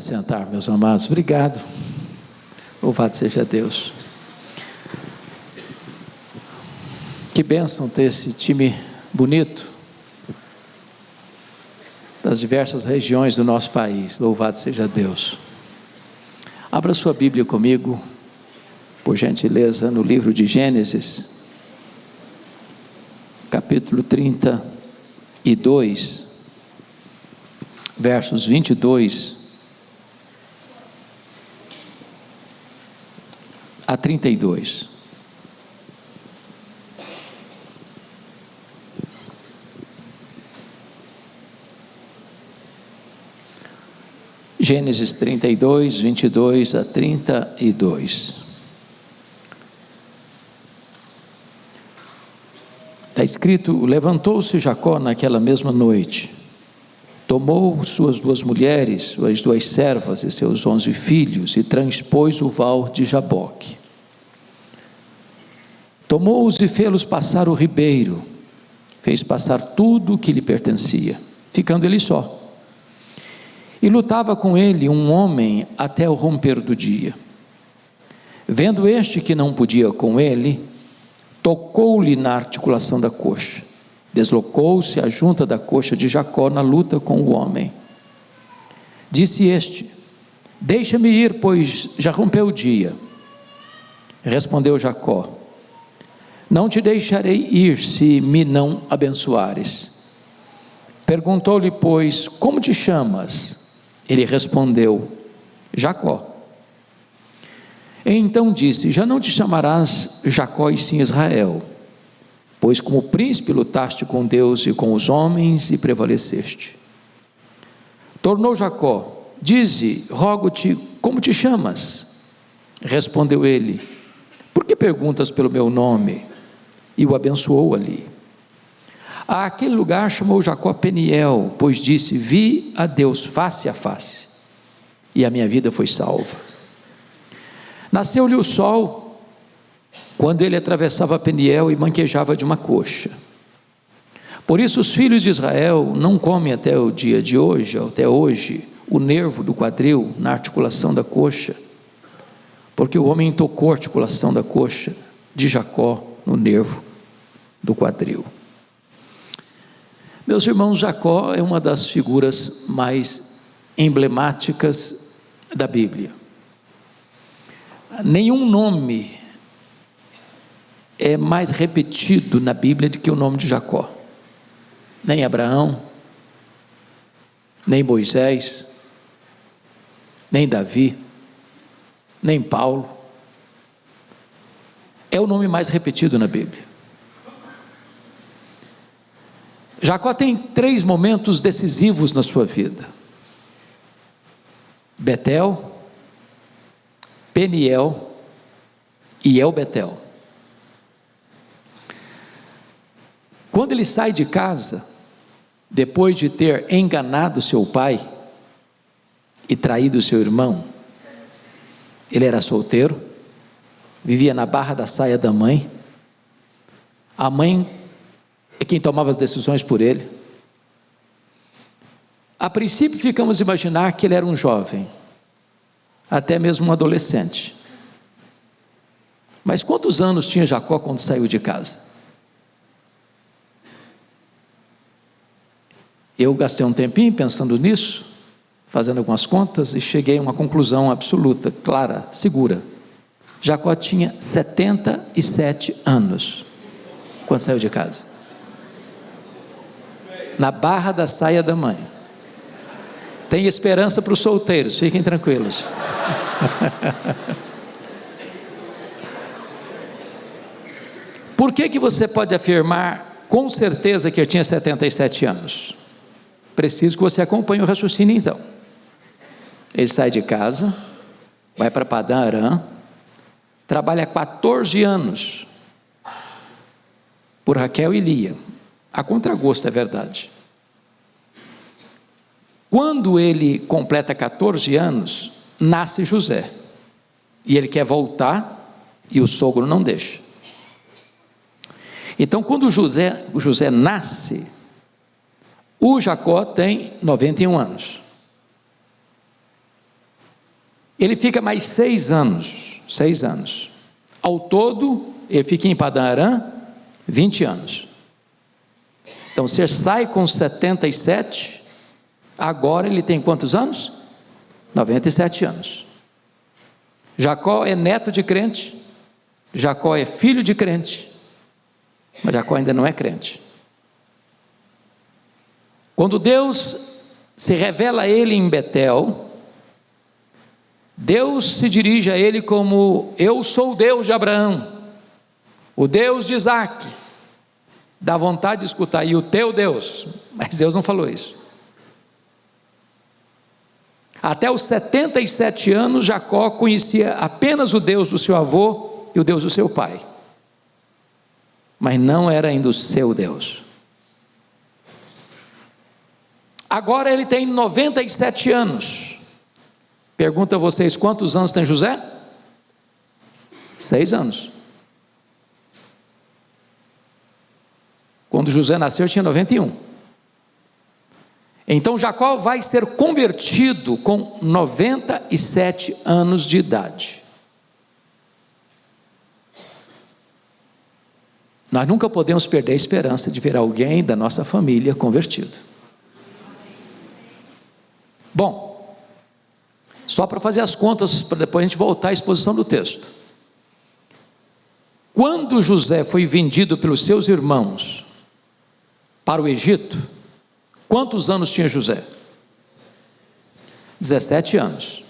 sentar, meus amados. Obrigado. Louvado seja Deus. Que bênção ter esse time bonito das diversas regiões do nosso país. Louvado seja Deus. Abra sua Bíblia comigo, por gentileza, no livro de Gênesis, capítulo 32, versos 22 a 32. Gênesis 32, 22 a 32. Está escrito: levantou-se Jacó naquela mesma noite, tomou suas 2 mulheres, suas 2 servas e seus 11 filhos, e transpôs o val de Jaboque. Tomou-os e fê-los passar o ribeiro, fez passar tudo o que lhe pertencia, ficando ele só. E lutava com ele um homem até o romper do dia. Vendo este que não podia com ele, tocou-lhe na articulação da coxa. Deslocou-se a junta da coxa de Jacó na luta com o homem. Disse este: deixa-me ir, pois já rompeu o dia. Respondeu Jacó: não te deixarei ir se me não abençoares. Perguntou-lhe, pois, como te chamas? Ele respondeu: Jacó. Então disse: já não te chamarás Jacó e sim Israel, pois como príncipe lutaste com Deus e com os homens e prevaleceste. Tornou Jacó: dize, rogo-te, como te chamas? Respondeu ele: por que perguntas pelo meu nome? E o abençoou ali. Aquele lugar chamou Jacó Peniel, pois disse: vi a Deus face a face, e a minha vida foi salva. Nasceu-lhe o sol, quando ele atravessava Peniel e manquejava de uma coxa. Por isso os filhos de Israel não comem até o dia de hoje, até hoje, o nervo do quadril na articulação da coxa, porque o homem tocou a articulação da coxa de Jacó no nervo do quadril. Meus irmãos, Jacó é uma das figuras mais emblemáticas da Bíblia. Nenhum nome é mais repetido na Bíblia do que o nome de Jacó. Nem Abraão, nem Moisés, nem Davi, nem Paulo. É o nome mais repetido na Bíblia. Jacó tem 3 momentos decisivos na sua vida: Betel, Peniel e El-Betel. Quando ele sai de casa, depois de ter enganado seu pai e traído seu irmão, ele era solteiro, vivia na barra da saia da mãe, a mãe é quem tomava as decisões por ele. A princípio ficamos a imaginar que ele era um jovem, até mesmo um adolescente. Mas quantos anos tinha Jacó quando saiu de casa? Eu gastei um tempinho pensando nisso, fazendo algumas contas, e cheguei a uma conclusão absoluta, clara, segura. Jacó tinha 77 anos quando saiu de casa, na barra da saia da mãe. Tem esperança para os solteiros, fiquem tranquilos. Por que você pode afirmar com certeza que ele tinha 77 anos? Preciso que você acompanhe o raciocínio então. Ele sai de casa, vai para Padã Arã, trabalha 14 anos por Raquel e Lia, a contragosto, é verdade. Quando ele completa 14 anos, nasce José, e ele quer voltar, e o sogro não deixa. Então quando José nasce, o Jacó tem 91 anos. Ele fica mais 6 anos, 6 anos. Ao todo, ele fica em Padã Arã 20 anos. Então, você sai com 77, agora ele tem quantos anos? 97 anos. Jacó é neto de crente, Jacó é filho de crente, mas Jacó ainda não é crente. Quando Deus se revela a ele em Betel, Deus se dirige a ele como: eu sou o Deus de Abraão, o Deus de Isaac. Dá vontade de escutar: e o teu Deus? Mas Deus não falou isso. Até os 77 anos, Jacó conhecia apenas o Deus do seu avô e o Deus do seu pai, mas não era ainda o seu Deus. Agora ele tem 97 anos. Pergunto a vocês: quantos anos tem José? 6 anos. Quando José nasceu, tinha 91. Então Jacó vai ser convertido com 97 anos de idade. Nós nunca podemos perder a esperança de ver alguém da nossa família convertido. Bom, só para fazer as contas, para depois a gente voltar à exposição do texto. Quando José foi vendido pelos seus irmãos para o Egito, quantos anos tinha José? 17 anos.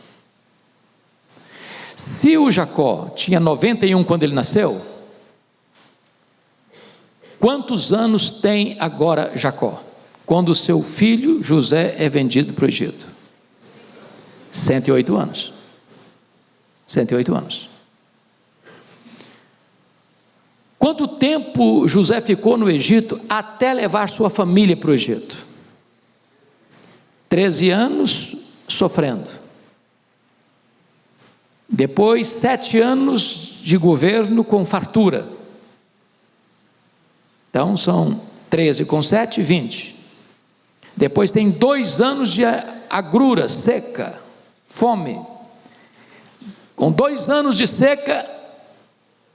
Se o Jacó tinha 91 quando ele nasceu, quantos anos tem agora Jacó, quando o seu filho José é vendido para o Egito? 108 anos. 108 anos. Quanto tempo José ficou no Egito até levar sua família para o Egito? 13 anos sofrendo. Depois 7 anos de governo com fartura. Então são 13 com 7, 20. Depois tem 2 anos de agrura, seca, fome. Com 2 anos de seca,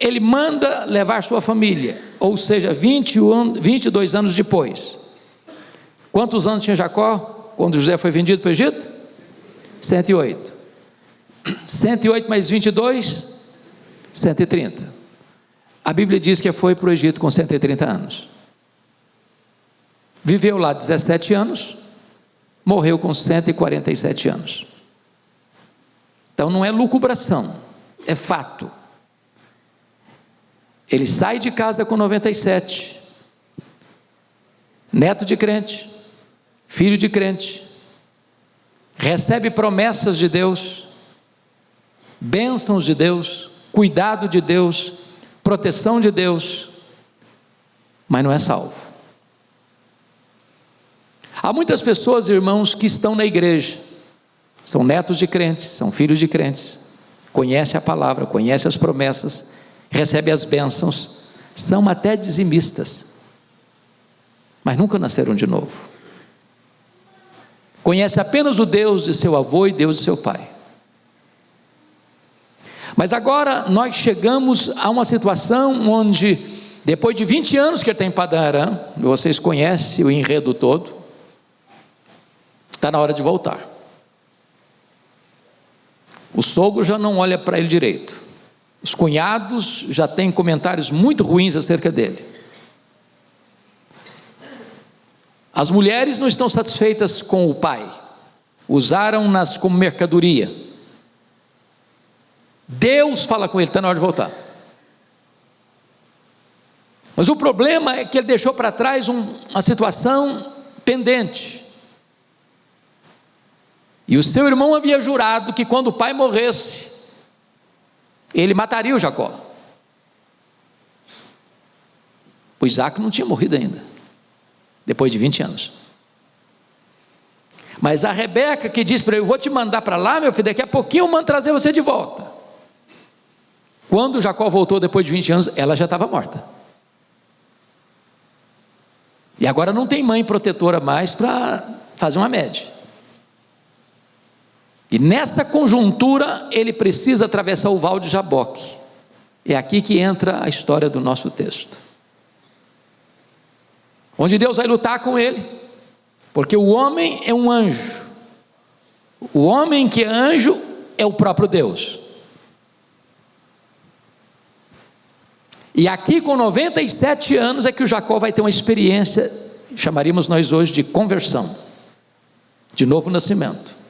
ele manda levar sua família, ou seja, 22 anos depois. Quantos anos tinha Jacó quando José foi vendido para o Egito? 108. 108 mais 22, 130. A Bíblia diz que foi para o Egito com 130 anos. Viveu lá 17 anos, morreu com 147 anos. Então não é lucubração, é fato. Ele sai de casa com 97, neto de crente, filho de crente, recebe promessas de Deus, bênçãos de Deus, cuidado de Deus, proteção de Deus, mas não é salvo. Há muitas pessoas, irmãos, que estão na igreja, são netos de crentes, são filhos de crentes, conhecem a palavra, conhecem as promessas, recebem as bênçãos, são até dizimistas, mas nunca nasceram de novo. Conhece apenas o Deus de seu avô e Deus de seu pai. Mas agora nós chegamos a uma situação onde, depois de 20 anos que ele está em Padã Arã, vocês conhecem o enredo todo, está na hora de voltar. O sogro já não olha para ele direito, os cunhados já têm comentários muito ruins acerca dele, as mulheres não estão satisfeitas com o pai, usaram-nas como mercadoria. Deus fala com ele: está na hora de voltar. Mas o problema é que ele deixou para trás uma situação pendente, e o seu irmão havia jurado que quando o pai morresse, ele mataria o Jacó. O Isaac não tinha morrido ainda, depois de 20 anos. Mas a Rebeca que disse para ele: eu vou te mandar para lá, meu filho, daqui a pouquinho eu mando trazer você de volta. Quando Jacó voltou depois de 20 anos, ela já estava morta. E agora não tem mãe protetora mais para fazer uma média. E nessa conjuntura, ele precisa atravessar o val de Jaboque. É aqui que entra a história do nosso texto, onde Deus vai lutar com ele, porque o homem é um anjo. O homem que é anjo é o próprio Deus. E aqui com 97 anos é que o Jacó vai ter uma experiência, chamaríamos nós hoje de conversão, de novo nascimento.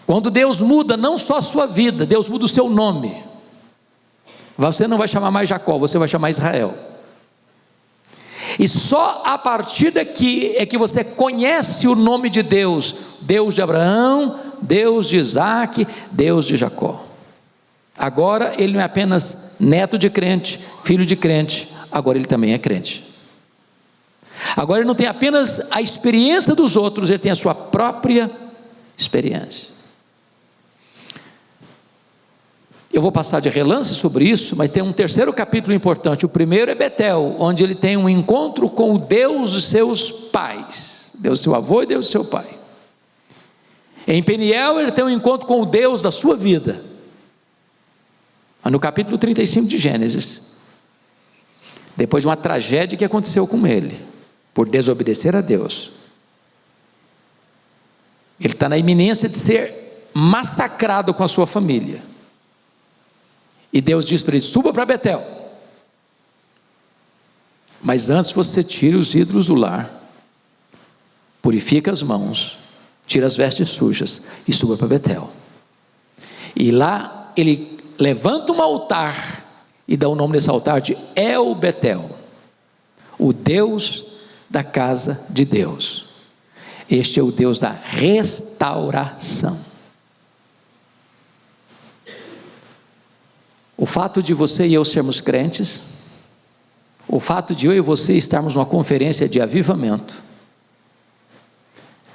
Quando Deus muda não só a sua vida, Deus muda o seu nome. Você não vai chamar mais Jacó, você vai chamar Israel. E só a partir daqui é que você conhece o nome de Deus, Deus de Abraão, Deus de Isaac, Deus de Jacó. Agora ele não é apenas neto de crente, filho de crente, agora ele também é crente. Agora ele não tem apenas a experiência dos outros, ele tem a sua própria experiência. Eu vou passar de relance sobre isso, mas tem um terceiro capítulo importante. O primeiro é Betel, onde ele tem um encontro com o Deus de seus pais, Deus do seu avô e Deus do seu pai. Em Peniel ele tem um encontro com o Deus da sua vida, no capítulo 35 de Gênesis, depois de uma tragédia que aconteceu com ele, por desobedecer a Deus. Ele está na iminência de ser massacrado com a sua família, e Deus diz para ele: suba para Betel, mas antes você tire os ídolos do lar, purifica as mãos, tira as vestes sujas e suba para Betel. E lá ele levanta um altar e dá o nome desse altar de El Betel, o Deus da casa de Deus. Este é o Deus da restauração. O fato de você e eu sermos crentes, o fato de eu e você estarmos numa conferência de avivamento,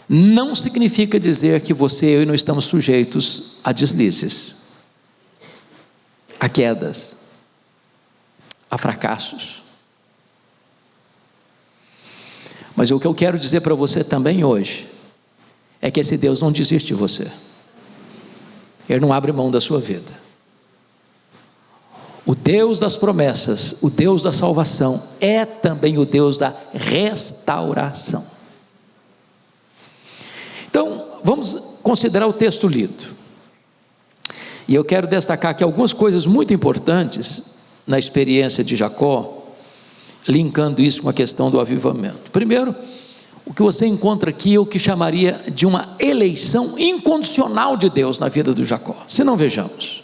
não significa dizer que você e eu não estamos sujeitos a deslizes, a quedas, a fracassos. Mas o que eu quero dizer para você também hoje é que esse Deus não desiste de você, Ele não abre mão da sua vida. O Deus das promessas, o Deus da salvação, é também o Deus da restauração. Então, vamos considerar o texto lido. E eu quero destacar aqui algumas coisas muito importantes na experiência de Jacó, linkando isso com a questão do avivamento. Primeiro, o que você encontra aqui é o que chamaria de uma eleição incondicional de Deus na vida do Jacó. Se não, vejamos.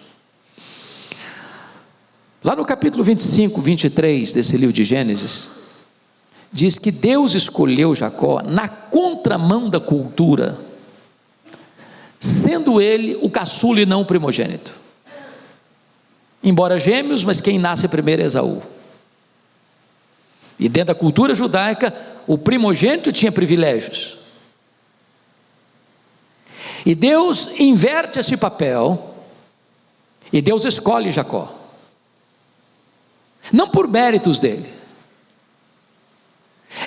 Lá no capítulo 25, 23 desse livro de Gênesis, diz que Deus escolheu Jacó na contramão da cultura, sendo ele o caçula e não o primogênito. Embora gêmeos, mas quem nasce primeiro é Esaú. E dentro da cultura judaica, o primogênito tinha privilégios. E Deus inverte esse papel, e Deus escolhe Jacó. Não por méritos dele.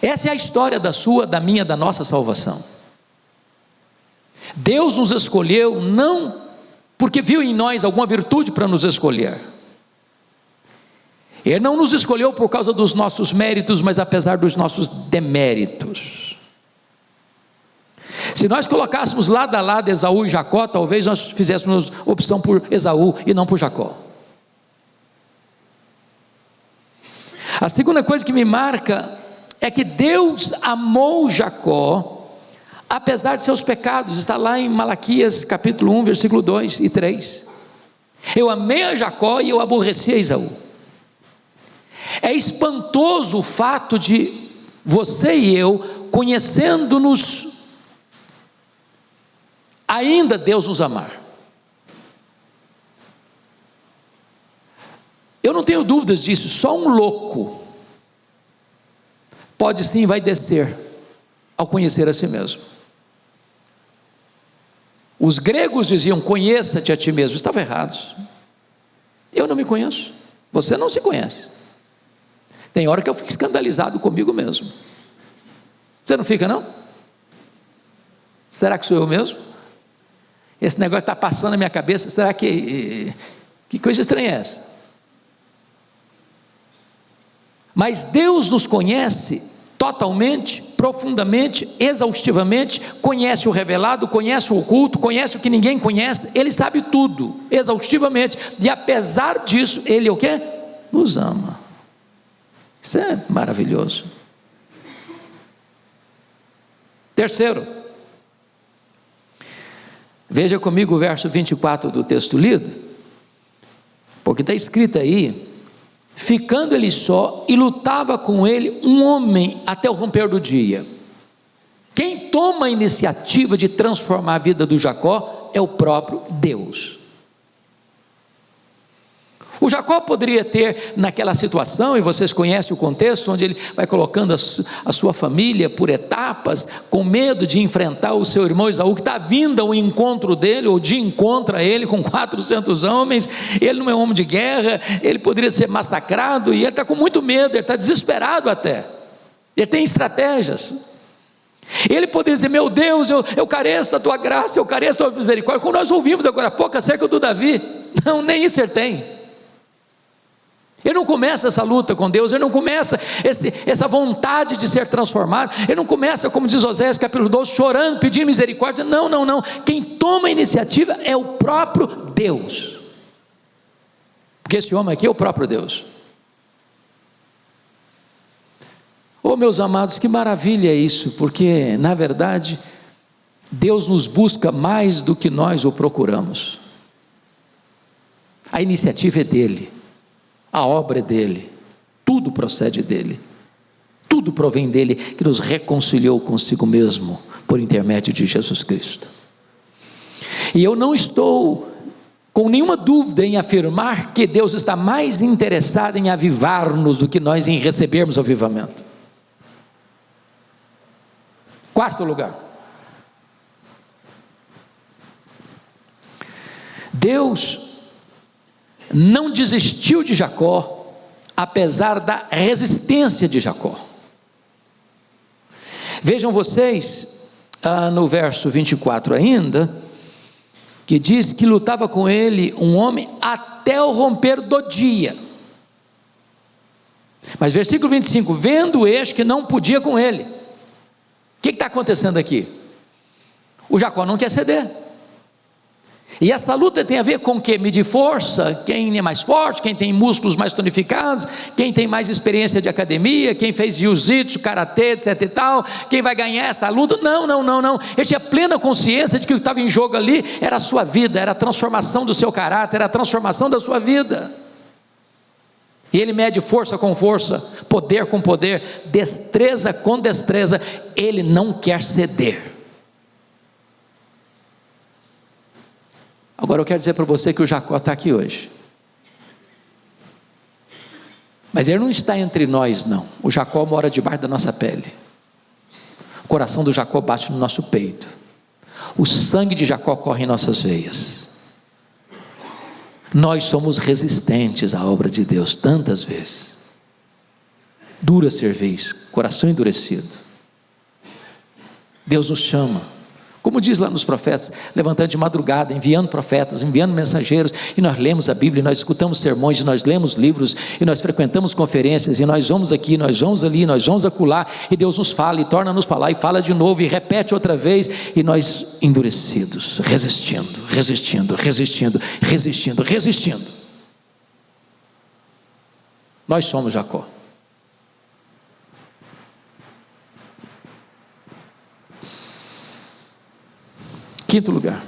Essa é a história da sua, da minha, da nossa salvação. Deus nos escolheu não porque viu em nós alguma virtude para nos escolher. Ele não nos escolheu por causa dos nossos méritos, mas apesar dos nossos deméritos. Se nós colocássemos lado a lado Esaú e Jacó, talvez nós fizéssemos opção por Esaú e não por Jacó. A segunda coisa que me marca é que Deus amou Jacó, apesar de seus pecados. Está lá em Malaquias capítulo 1, versículo 2 e 3. Eu amei a Jacó e eu aborreci a Esaú. É espantoso o fato de você e eu, conhecendo-nos, ainda Deus nos amar. Eu não tenho dúvidas disso. Só um louco pode sim, vai descer ao conhecer a si mesmo. Os gregos diziam: conheça-te a ti mesmo. Estavam errados. Eu não me conheço, você não se conhece. Tem hora que eu fico escandalizado comigo mesmo. Você não fica, não? Será que sou eu mesmo? Esse negócio está passando na minha cabeça, será que coisa estranha é essa? Mas Deus nos conhece totalmente, profundamente, exaustivamente, conhece o revelado, conhece o oculto, conhece o que ninguém conhece, Ele sabe tudo, exaustivamente, e apesar disso, Ele o quê? Nos ama. Isso é maravilhoso. Terceiro, veja comigo o verso 24 do texto lido, porque está escrito aí: ficando ele só, e lutava com ele um homem até o romper do dia. Quem toma a iniciativa de transformar a vida do Jacó é o próprio Deus. O Jacó poderia ter naquela situação, e vocês conhecem o contexto, onde ele vai colocando a sua família por etapas, com medo de enfrentar o seu irmão Esaú, que está vindo ao encontro dele, ou de encontro a ele, com 400 homens. Ele não é homem de guerra, ele poderia ser massacrado, e ele está com muito medo, ele está desesperado até, ele tem estratégias. Ele poderia dizer: meu Deus, eu careço da tua graça, eu careço da tua misericórdia, como nós ouvimos agora há pouco acerca do Davi. Não, nem isso ele tem. Ele não começa essa luta com Deus, ele não começa essa vontade de ser transformado, ele não começa, como diz Oséias capítulo 12, chorando, pedindo misericórdia. Não, não, não. Quem toma a iniciativa é o próprio Deus, porque esse homem aqui é o próprio Deus. Oh, meus amados, que maravilha é isso, porque na verdade Deus nos busca mais do que nós o procuramos. A iniciativa é dele, a obra é dele, tudo procede dele, tudo provém dele, que nos reconciliou consigo mesmo por intermédio de Jesus Cristo. E eu não estou com nenhuma dúvida em afirmar que Deus está mais interessado em avivar-nos do que nós em recebermos o avivamento. Quarto lugar, Deus não desistiu de Jacó, apesar da resistência de Jacó. Vejam vocês, no verso 24 ainda, que diz que lutava com ele um homem até o romper do dia. Mas versículo 25, vendo este que não podia com ele. O que está acontecendo aqui? O Jacó não quer ceder. E essa luta tem a ver com o que? Medir força, quem é mais forte, quem tem músculos mais tonificados, quem tem mais experiência de academia, quem fez jiu-jitsu, karatê, etc e tal, quem vai ganhar essa luta. Não, não, não, não. Ele tinha plena consciência de que o que estava em jogo ali era a sua vida, era a transformação do seu caráter, era a transformação da sua vida. E ele mede força com força, poder com poder, destreza com destreza. Ele não quer ceder. Agora eu quero dizer para você que o Jacó está aqui hoje, mas ele não está entre nós não. O Jacó mora debaixo da nossa pele, o coração do Jacó bate no nosso peito, o sangue de Jacó corre em nossas veias. Nós somos resistentes à obra de Deus tantas vezes, dura cerviz, coração endurecido. Deus nos chama, como diz lá nos profetas, levantando de madrugada, enviando profetas, enviando mensageiros, e nós lemos a Bíblia, nós escutamos sermões, nós lemos livros, e nós frequentamos conferências, e nós vamos aqui, nós vamos ali, nós vamos acolá, e Deus nos fala, e torna a nos falar, e fala de novo, e repete outra vez, e nós endurecidos, resistindo, resistindo, resistindo, resistindo, resistindo. Nós somos Jacó. Quinto lugar,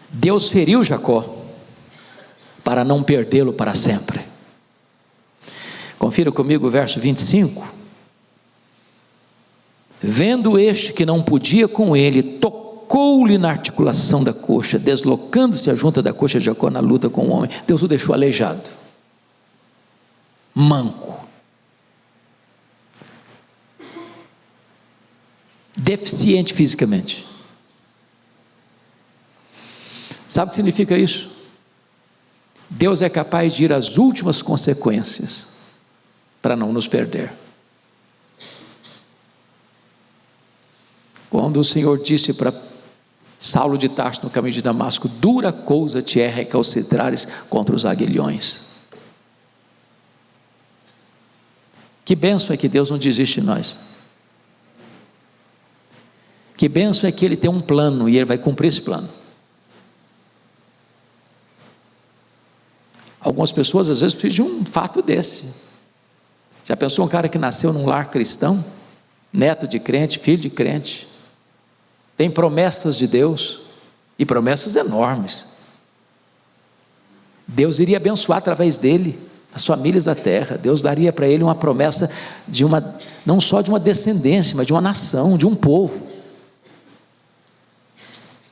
Deus feriu Jacó para não perdê-lo para sempre. Confira comigo o verso 25. Vendo este que não podia com ele, tocou-lhe na articulação da coxa, deslocando-se a junta da coxa de Jacó na luta com o homem. Deus o deixou aleijado, manco, deficiente fisicamente. Sabe o que significa isso? Deus é capaz de ir às últimas consequências para não nos perder. quando o Senhor disse para Saulo de Tarso no caminho de Damasco: dura coisa te é recalcitrares contra os aguilhões. Que bênção é que Deus não desiste de nós. Que bênção é que Ele tem um plano e Ele vai cumprir esse plano. Algumas pessoas às vezes precisam de um fato desse. Já pensou um cara que nasceu num lar cristão, neto de crente, filho de crente, tem promessas de Deus, e promessas enormes. Deus iria abençoar através dele as famílias da terra. Deus daria para ele uma promessa de não só de uma descendência, mas de uma nação, de um povo.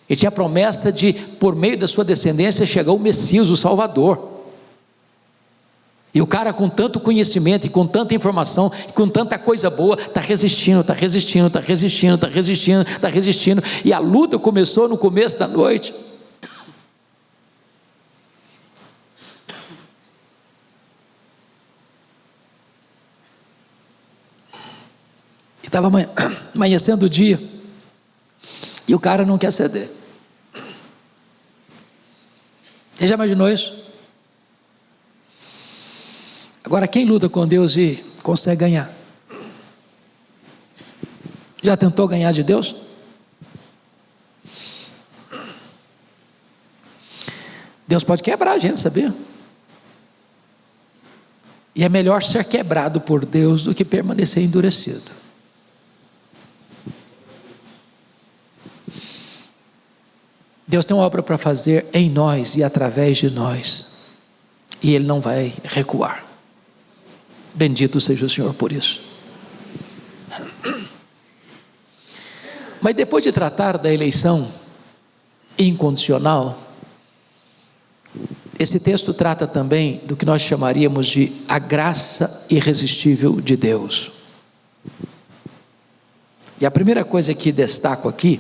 Ele tinha a promessa de, por meio da sua descendência, chegar o Messias, o Salvador. E o cara, com tanto conhecimento, e com tanta informação, e com tanta coisa boa, está resistindo, e a luta começou no começo da noite. E estava amanhecendo o dia, e o cara não quer ceder. Você já imaginou isso? Agora, quem luta com Deus e consegue ganhar? Já tentou ganhar de Deus? Deus pode quebrar a gente, sabia? E é melhor ser quebrado por Deus do que permanecer endurecido. Deus tem uma obra para fazer em nós e através de nós, e Ele não vai recuar. Bendito seja o Senhor por isso. Mas depois de tratar da eleição incondicional, esse texto trata também do que nós chamaríamos de a graça irresistível de Deus. E a primeira coisa que destaco aqui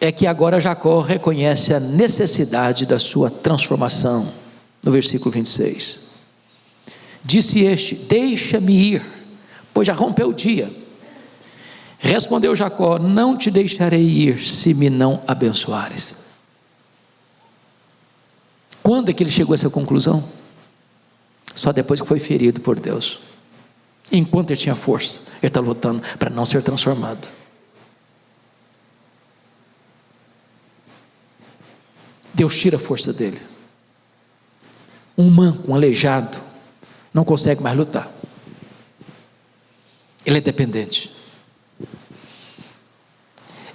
é que agora Jacó reconhece a necessidade da sua transformação, no versículo 26. Disse este: deixa-me ir, pois já rompeu o dia. Respondeu Jacó: não te deixarei ir, se me não abençoares. Quando é que ele chegou a essa conclusão? Só depois que foi ferido por Deus. Enquanto ele tinha força, ele está lutando para não ser transformado. Deus tira a força dele. Um manco, um aleijado, não consegue mais lutar. Ele é dependente.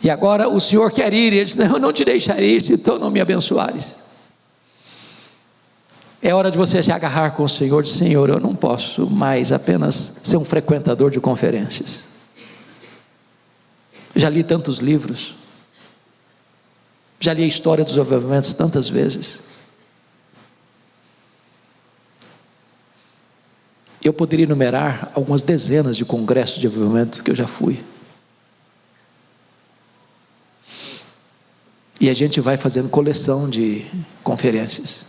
E agora o Senhor quer ir, e ele diz: não, eu não te deixarei, se tu não me abençoares. É hora de você se agarrar com o Senhor, diz: Senhor, eu não posso mais apenas ser um frequentador de conferências. Já li tantos livros, já li a história dos avivamentos tantas vezes. Eu poderia enumerar algumas dezenas de congressos de avivamento que eu já fui. E a gente vai fazendo coleção de conferências,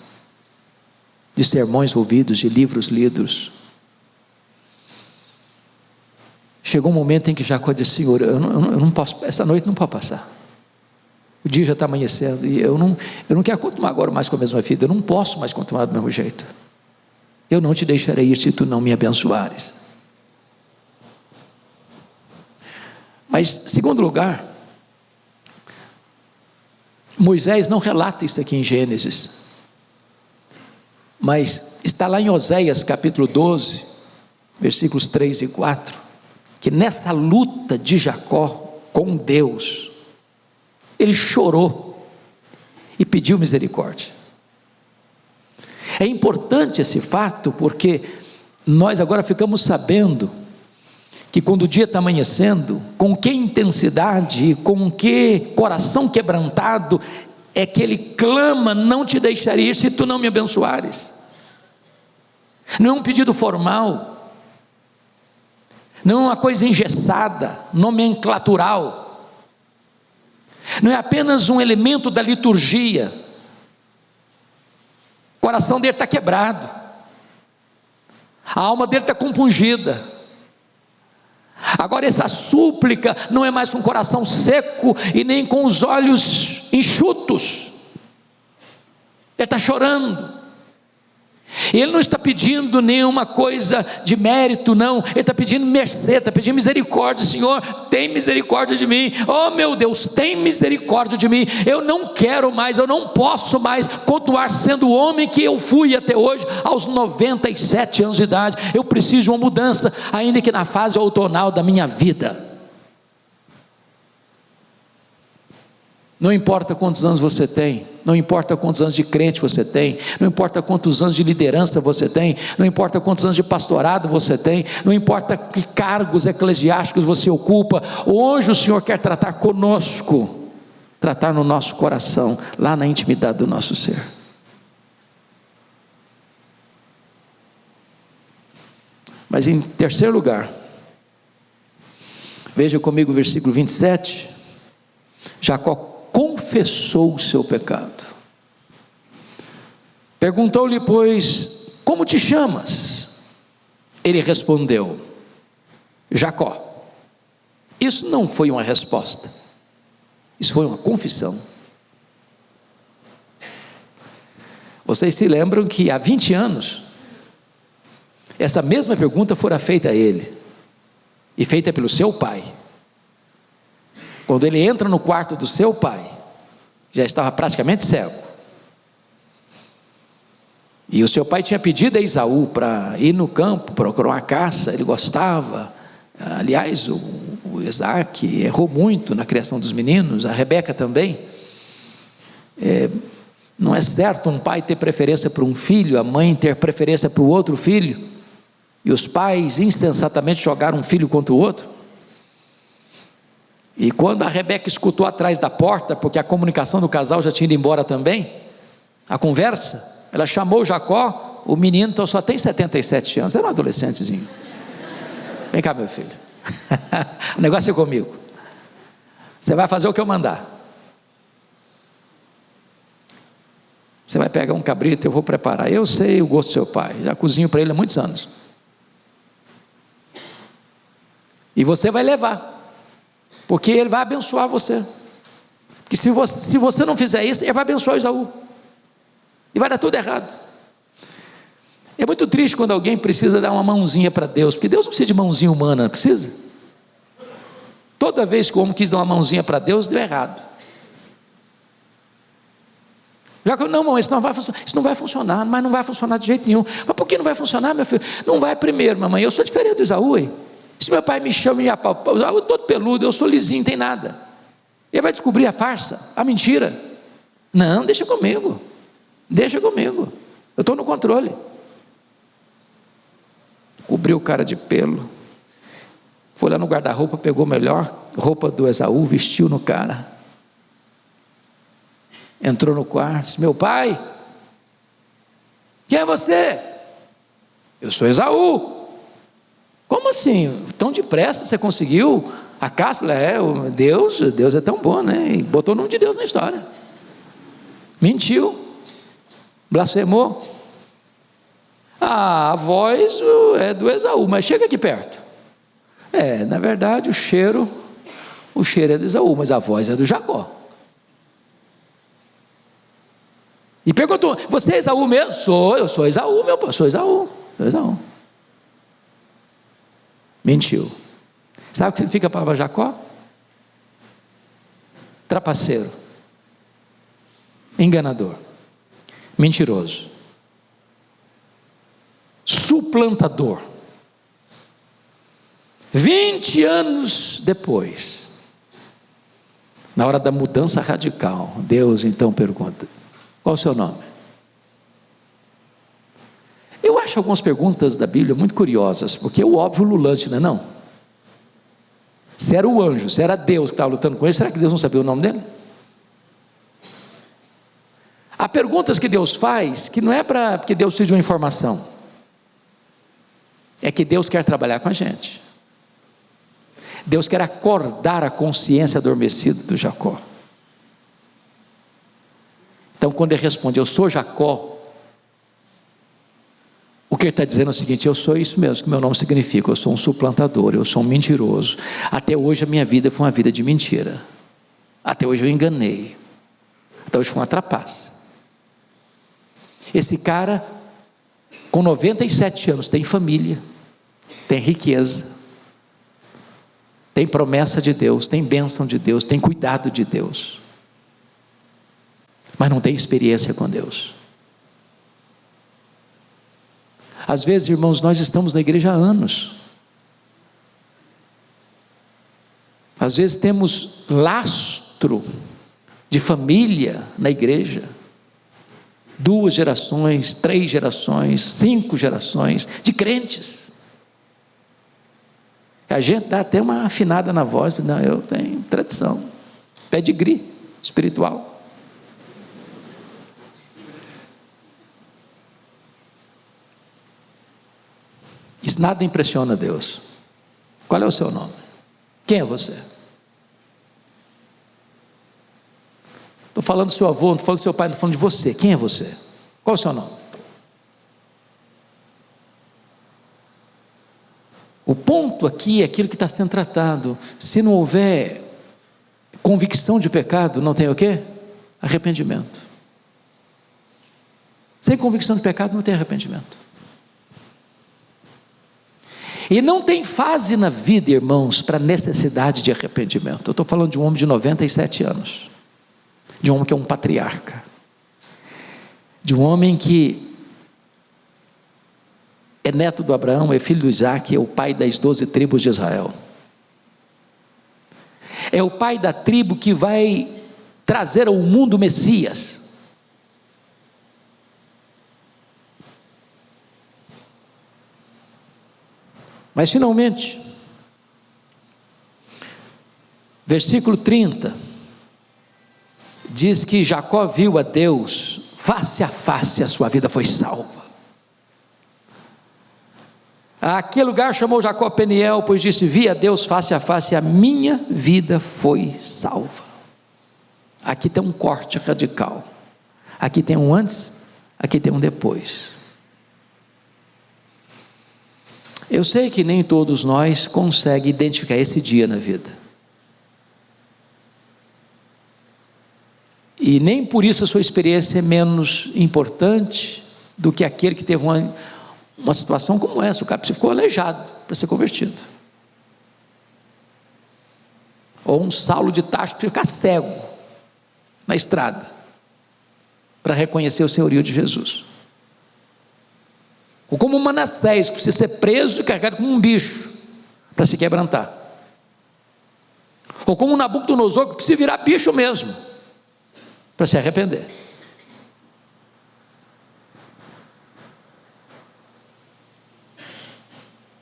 de sermões ouvidos, de livros lidos. Chegou um momento em que Jacó disse: Senhor, eu não posso, essa noite não pode passar. O dia já está amanhecendo e eu não quero continuar agora mais com a mesma vida. Eu não posso mais continuar do mesmo jeito. Eu não te deixarei ir se tu não me abençoares. Mas, segundo lugar, Moisés não relata isso aqui em Gênesis, mas está lá em Oséias capítulo 12, versículos 3 e 4, que nessa luta de Jacó com Deus, ele chorou e pediu misericórdia. É importante esse fato, porque nós agora ficamos sabendo que quando o dia está amanhecendo, com que intensidade, com que coração quebrantado é que ele clama: não te deixarei ir se tu não me abençoares. Não é um pedido formal, não é uma coisa engessada, nomenclatural, não é apenas um elemento da liturgia. O coração dele está quebrado, a alma dele está compungida, Agora essa súplica não é mais com o coração seco e nem com os olhos enxutos. Ele está chorando. Ele não está pedindo nenhuma coisa de mérito, não. Ele está pedindo mercê, está pedindo misericórdia. Senhor, tem misericórdia de mim. Oh meu Deus, tem misericórdia de mim. Eu não quero mais, eu não posso mais continuar sendo o homem que eu fui até hoje, aos 97 anos de idade. Eu preciso de uma mudança, ainda que na fase outonal da minha vida. Não importa quantos anos você tem, não importa quantos anos de crente você tem, não importa quantos anos de liderança você tem, não importa quantos anos de pastorado você tem, não importa que cargos eclesiásticos você ocupa, hoje o Senhor quer tratar conosco, tratar no nosso coração, lá na intimidade do nosso ser. Mas em terceiro lugar, veja comigo o versículo 27, Jacó confessou o seu pecado. Perguntou-lhe, pois, como te chamas? Ele respondeu, Jacó. Isso não foi uma resposta, isso foi uma confissão. Vocês se lembram que há 20 anos, essa mesma pergunta fora feita a ele, e feita pelo seu pai. Quando ele entra no quarto do seu pai, já estava praticamente cego, e o seu pai tinha pedido a Esaú para ir no campo, procurar uma caça, ele gostava. Aliás, o Isaac errou muito na criação dos meninos, a Rebeca também. Não é certo um pai ter preferência por um filho, a mãe ter preferência para o outro filho, e os pais insensatamente jogaram um filho contra o outro. E quando a Rebeca escutou atrás da porta, porque a comunicação do casal já tinha ido embora também, a conversa, ela chamou Jacó, o menino então só tem 77 anos, era um adolescentezinho. Vem cá, meu filho, o negócio é comigo, você vai fazer o que eu mandar. Você vai pegar um cabrito, eu vou preparar, eu sei o gosto do seu pai, já cozinho para ele há muitos anos, e você vai levar, porque ele vai abençoar você, porque se você não fizer isso, ele vai abençoar Esaú, e vai dar tudo errado. É muito triste quando alguém precisa dar uma mãozinha para Deus, porque Deus não precisa de mãozinha humana, não precisa. Toda vez que o homem quis dar uma mãozinha para Deus, deu errado. Já que não, isso não vai funcionar, mas não vai funcionar de jeito nenhum. Mas por que não vai funcionar, meu filho? Não vai primeiro, mamãe, eu sou diferente do Esaú, hein? Se meu pai me chama e me apalpa, eu sou todo peludo, eu sou lisinho, não tem nada. Ele vai descobrir a farsa, a mentira. Não, deixa comigo, eu estou no controle. Cobriu o cara de pelo, foi lá no guarda-roupa, pegou a melhor roupa do Esaú, vestiu no cara, entrou no quarto, disse, meu pai, quem é você? Eu sou Esaú. Como assim? Tão depressa você conseguiu a caça? Deus é tão bom, né? E botou o nome de Deus na história. Mentiu, blasfemou. A voz é do Esaú, mas chega aqui perto. Na verdade o cheiro é do Esaú, mas a voz é do Jacó. E perguntou, você é Esaú mesmo? Eu sou Esaú, meu pai, sou Esaú. Mentiu. Sabe o que significa a palavra Jacó? Trapaceiro, enganador, mentiroso, suplantador. 20 anos depois, na hora da mudança radical, Deus então pergunta, qual o seu nome? Eu acho algumas perguntas da Bíblia muito curiosas, porque é o óbvio ululante, não é não? Se era o anjo, se era Deus que estava lutando com ele, será que Deus não sabia o nome dele? Há perguntas que Deus faz, que não é porque Deus precisa de uma informação, é que Deus quer trabalhar com a gente. Deus quer acordar a consciência adormecida do Jacó. Então quando ele responde, eu sou Jacó, o Porque ele está dizendo o seguinte: eu sou isso mesmo que meu nome significa, eu sou um suplantador, eu sou um mentiroso. Até hoje a minha vida foi uma vida de mentira. Até hoje eu enganei. Até hoje foi uma trapaça. Esse cara, com 97 anos, tem família, tem riqueza, tem promessa de Deus, tem bênção de Deus, tem cuidado de Deus, mas não tem experiência com Deus. Às vezes, irmãos, nós estamos na igreja há anos, às vezes temos lastro de família na igreja, 2 gerações, 3 gerações, 5 gerações de crentes. A gente dá até uma afinada na voz: não, eu tenho tradição, pedigree espiritual. Isso nada impressiona Deus. Qual é o seu nome? Quem é você? Estou falando do seu avô, não estou falando do seu pai, estou falando de você. Quem é você? Qual é o seu nome? O ponto aqui é aquilo que está sendo tratado. Se não houver convicção de pecado, não tem o quê? Arrependimento. Sem convicção de pecado não tem arrependimento. E não tem fase na vida, irmãos, para necessidade de arrependimento. Eu estou falando de um homem de 97 anos, de um homem que é um patriarca, de um homem que é neto do Abraão, é filho do Isaac, é o pai das 12 tribos de Israel, é o pai da tribo que vai trazer ao mundo o Messias. Mas finalmente, versículo 30, diz que Jacó viu a Deus face a face, a sua vida foi salva. Aquele lugar chamou Jacó Peniel, pois disse: vi a Deus face a face, a minha vida foi salva. Aqui tem um corte radical, aqui tem um antes, aqui tem um depois. Eu sei que nem todos nós conseguem identificar esse dia na vida, e nem por isso a sua experiência é menos importante do que aquele que teve uma situação como essa. O cara ficou aleijado para ser convertido, ou um Saulo de Tarso para ficar cego na estrada para reconhecer o senhorio de Jesus, ou como Manassés, que precisa ser preso e carregado como um bicho para se quebrantar, ou como Nabucodonosor, que precisa virar bicho mesmo para se arrepender.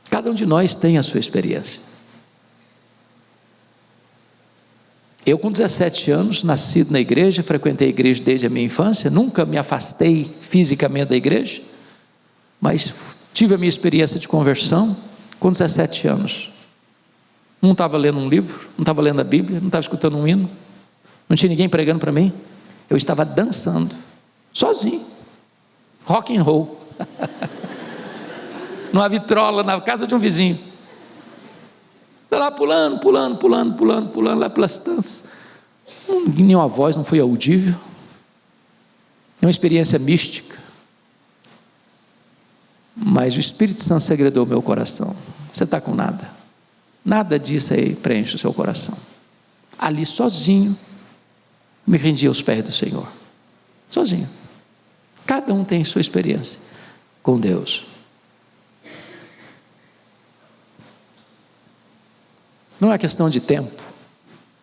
Cada um de nós tem a sua experiência. Eu, com 17 anos, nascido na igreja, frequentei a igreja desde a minha infância, nunca me afastei fisicamente da igreja, mas tive a minha experiência de conversão com 17 anos. Não estava lendo um livro, não estava lendo a Bíblia, não estava escutando um hino, não tinha ninguém pregando para mim, eu estava dançando, sozinho, rock and roll, numa vitrola, na casa de um vizinho, lá pulando, lá pelas tantas, nenhuma voz não foi audível, nenhuma experiência mística, mas o Espírito Santo segredou meu coração. Você está com nada, nada disso aí preenche o seu coração. Ali sozinho, me rendi aos pés do Senhor, sozinho. Cada um tem sua experiência com Deus. Não é questão de tempo.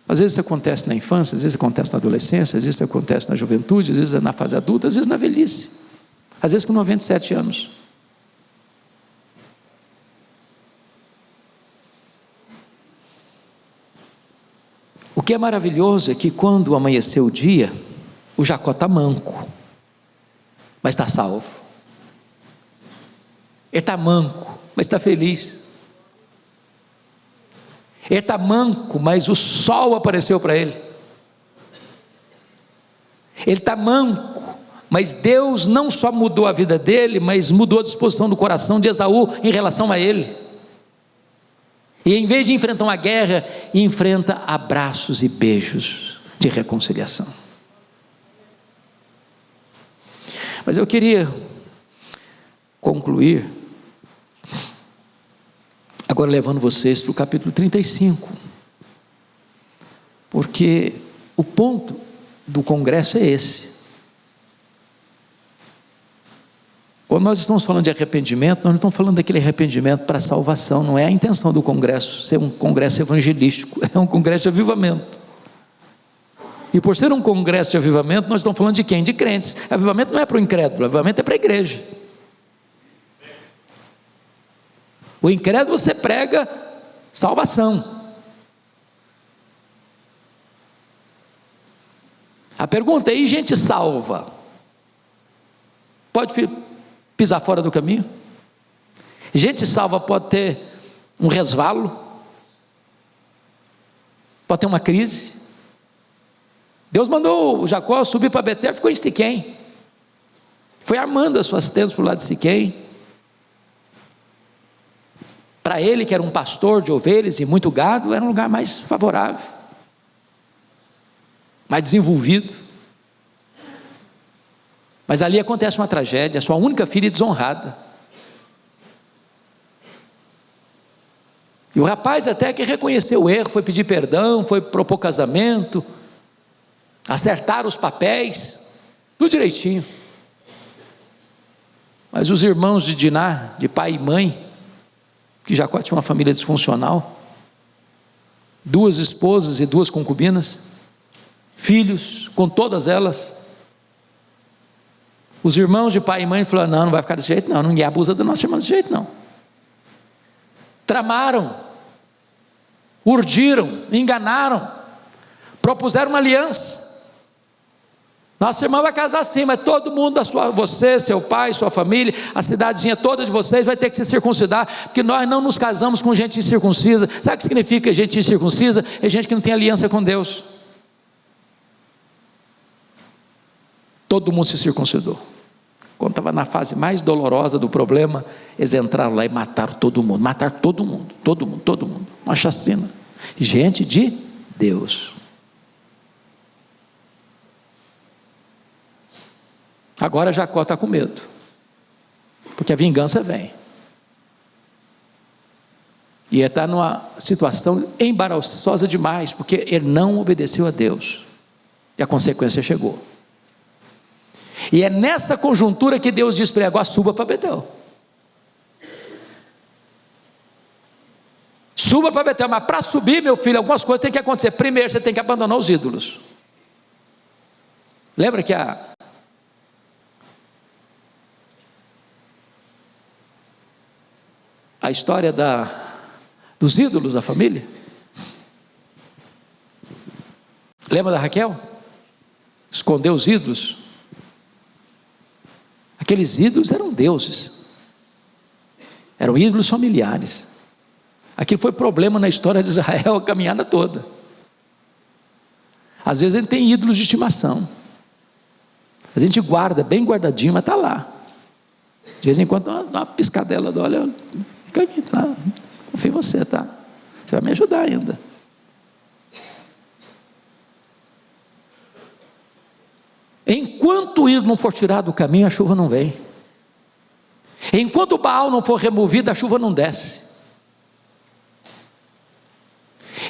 Às vezes isso acontece na infância, às vezes acontece na adolescência, às vezes acontece na juventude, às vezes na fase adulta, às vezes na velhice, às vezes com 97 anos. O que é maravilhoso é que quando amanheceu o dia, o Jacó está manco, mas está salvo. Ele está manco, mas está feliz. Ele está manco, mas o sol apareceu para ele. Ele está manco, Mas Deus não só mudou a vida dele, mas mudou a disposição do coração de Esaú em relação a ele. E em vez de enfrentar uma guerra, enfrenta abraços e beijos de reconciliação. Mas eu queria concluir agora levando vocês para o capítulo 35, porque o ponto do congresso é esse. Quando nós estamos falando de arrependimento, nós não estamos falando daquele arrependimento para salvação, não é a intenção do congresso ser um congresso evangelístico, é um congresso de avivamento. E por ser um congresso de avivamento, nós estamos falando de quem? De crentes. Avivamento não é para o incrédulo, avivamento é para a igreja. O incrédulo você prega salvação. A pergunta é: e gente salva? Pode pisar fora do caminho? Gente salva pode ter um resvalo, pode ter uma crise. Deus mandou Jacó subir para Betel, ficou em Siquém, foi armando as suas tendas para o lado de Siquém. Para ele, que era um pastor de ovelhas e muito gado, era um lugar mais favorável, mais desenvolvido. Mas ali acontece uma tragédia, a sua única filha é desonrada. E o rapaz até que reconheceu o erro, foi pedir perdão, foi propor casamento, acertar os papéis, tudo direitinho. Mas os irmãos de Diná, de pai e mãe, que Jacó tinha uma família disfuncional, 2 esposas e 2 concubinas, filhos com todas elas. Os irmãos de pai e mãe falaram: não vai ficar desse jeito não, ninguém abusa da nossa irmã desse jeito não. Tramaram, urdiram, enganaram, propuseram uma aliança. Nossa irmã vai casar sim, mas todo mundo você, seu pai, sua família, a cidadezinha toda de vocês vai ter que se circuncidar, porque nós não nos casamos com gente incircuncisa. Sabe o que significa gente incircuncisa? É gente que não tem aliança com Deus. Todo mundo se circuncidou. Quando estava na fase mais dolorosa do problema, eles entraram lá e mataram todo mundo, todo mundo, uma chacina. Gente de Deus. Agora Jacó está com medo, porque a vingança vem, e ele está numa situação embaraçosa demais, porque ele não obedeceu a Deus, e a consequência chegou. E é nessa conjuntura que Deus diz para ele: agora suba para Betel. Suba para Betel, mas para subir, meu filho, algumas coisas têm que acontecer. Primeiro, você tem que abandonar os ídolos. Lembra que a história dos ídolos da família? Lembra da Raquel? Escondeu os ídolos. Aqueles ídolos eram deuses, eram ídolos familiares. Aquilo foi problema na história de Israel a caminhada toda. Às vezes a gente tem ídolos de estimação, a gente guarda bem guardadinho, mas está lá. De vez em quando dá uma piscadela, olha, fica aqui, tá? Confio em você, tá? Você vai me ajudar ainda. Enquanto o ídolo não for tirado do caminho, a chuva não vem. Enquanto o Baal não for removido, a chuva não desce.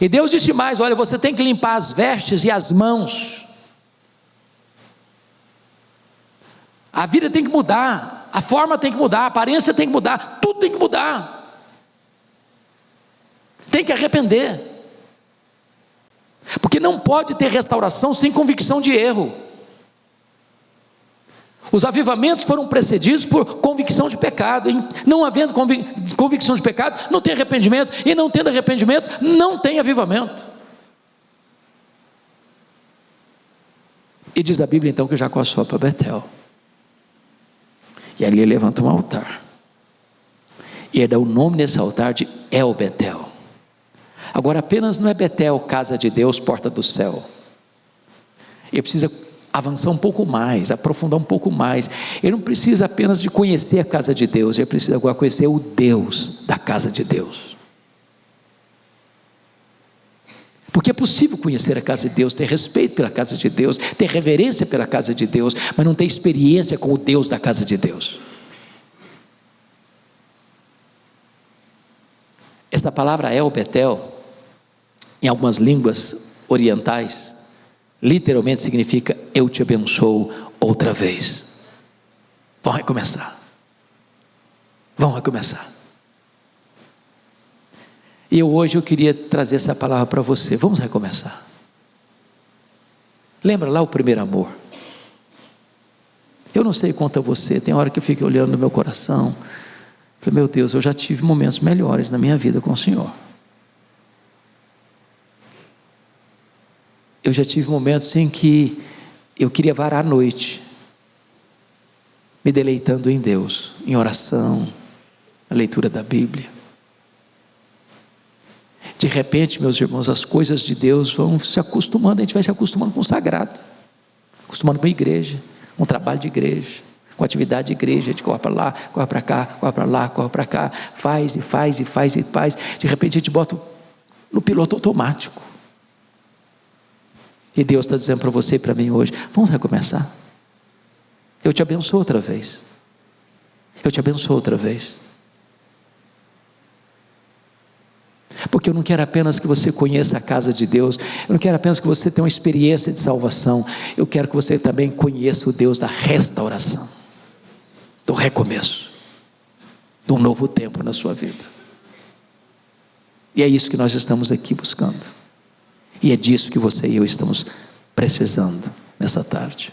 E Deus disse mais: olha, você tem que limpar as vestes e as mãos. A vida tem que mudar, a forma tem que mudar, a aparência tem que mudar, tudo tem que mudar. Tem que arrepender, porque não pode ter restauração sem convicção de erro. Os avivamentos foram precedidos por convicção de pecado. Não havendo convicção de pecado, não tem arrependimento, e não tendo arrependimento, não tem avivamento. E diz a Bíblia então que Jacó sobe para Betel, e ali ele levanta um altar, e ele dá o nome nesse altar de El Betel. Agora apenas não é Betel, casa de Deus, porta do céu. Ele precisa avançar um pouco mais, aprofundar um pouco mais. Ele não precisa apenas de conhecer a casa de Deus, ele precisa agora conhecer o Deus da casa de Deus. Porque é possível conhecer a casa de Deus, ter respeito pela casa de Deus, ter reverência pela casa de Deus, mas não ter experiência com o Deus da casa de Deus. Essa palavra El Betel, em algumas línguas orientais, literalmente significa eu te abençoo outra vez. Vamos recomeçar. Vamos recomeçar. E hoje eu queria trazer essa palavra para você. Vamos recomeçar. Lembra lá o primeiro amor? Eu não sei quanto a você, tem hora que eu fico olhando no meu coração, falei, meu Deus, eu já tive momentos melhores na minha vida com o Senhor. Eu já tive momentos em que eu queria varar a noite, me deleitando em Deus, em oração, na leitura da Bíblia. De repente, meus irmãos, as coisas de Deus vão se acostumando, a gente vai se acostumando com o sagrado, acostumando com a igreja, com o trabalho de igreja, com a atividade de igreja, de corre para lá, corre para cá, corre para lá, corre para cá, faz e faz e faz e faz. De repente a gente bota no piloto automático. E Deus está dizendo para você e para mim hoje, vamos recomeçar. Eu te abençoo outra vez. Eu te abençoo outra vez. Porque eu não quero apenas que você conheça a casa de Deus, eu não quero apenas que você tenha uma experiência de salvação, eu quero que você também conheça o Deus da restauração, do recomeço, de um novo tempo na sua vida. E é isso que nós estamos aqui buscando, e é disso que você e eu estamos precisando nessa tarde.